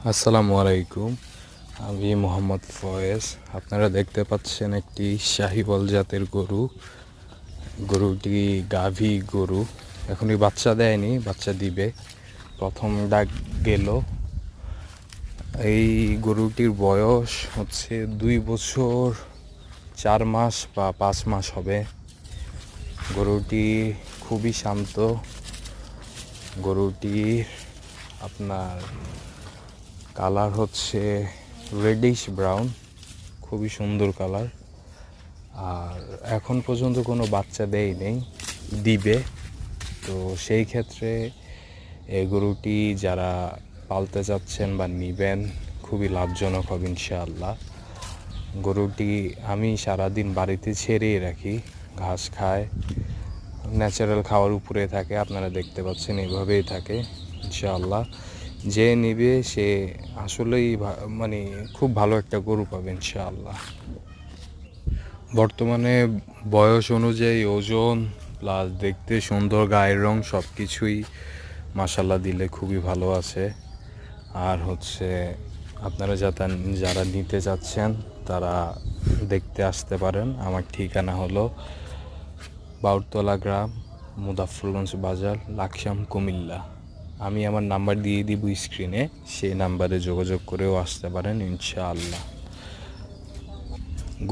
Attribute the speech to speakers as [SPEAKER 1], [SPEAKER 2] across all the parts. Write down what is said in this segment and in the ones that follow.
[SPEAKER 1] আসসালামু আলাইকুম। আমি মোহাম্মদ ফয়েজ। আপনারা দেখতে পাচ্ছেন একটি শাহিওয়াল জাতের গরু। গরুটি গাভী গরু, এখনই বাচ্চা দেয়নি, বাচ্চা দিবে। প্রথম ডাক গেল। এই গরুটির বয়স হচ্ছে 2 বছর 4 মাস বা 5 মাস হবে। গরুটি খুবই শান্ত। গরুটির আপনার কালার হচ্ছে রেডিশ ব্রাউন, খুবই সুন্দর কালার। আর এখন পর্যন্ত কোনো বাচ্চা দেয়নি, দিবে। তো সেই ক্ষেত্রে এই গরুটি যারা পালতে চাচ্ছেন বা নিবেন, খুবই লাভজনক হবে ইনশাআল্লাহ। গরুটি আমি সারাদিন বাড়িতে ছেড়েই রাখি, ঘাস খায়, ন্যাচারাল খাওয়ার উপরে থাকে। আপনারা দেখতে পাচ্ছেন এইভাবেই থাকে ইনশাআল্লাহ। যে নিবে সে আসলেই মানে খুব ভালো একটা গরু পাবে ইনশাআল্লাহ। বর্তমানে বয়স অনুযায়ী ওজন প্লাস দেখতে সুন্দর, গায়ের রং সব কিছুই মাশাল্লাহ দিলে খুবই ভালো আছে। আর হচ্ছে আপনারা যারা নিতে চাচ্ছেন তারা দেখতে আসতে পারেন। আমার ঠিকানা হলো বাউরতলা গ্রাম, মুজাফফরগঞ্জ বাজার, লাকসাম, কুমিল্লা। আমি আমার নাম্বার দিয়ে দিব স্ক্রিনে, সেই নাম্বারে যোগাযোগ করেও আসতে পারেন ইনশাআল্লাহ।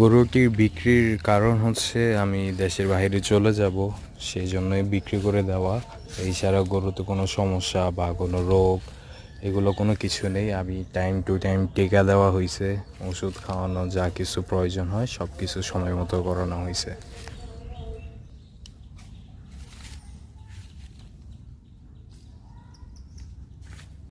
[SPEAKER 1] গরুটির বিক্রির কারণ হচ্ছে আমি দেশের বাইরে চলে যাব, সেই জন্যই বিক্রি করে দেওয়া। এছাড়া গরুতে কোনো সমস্যা বা কোনো রোগ এগুলো কোনো কিছু নেই। আমি টাইম টু টাইম টিকা দেওয়া হয়েছে, ওষুধ খাওয়ানো, যা কিছু প্রয়োজন হয় সব কিছু সময় মতো করানো হয়েছে।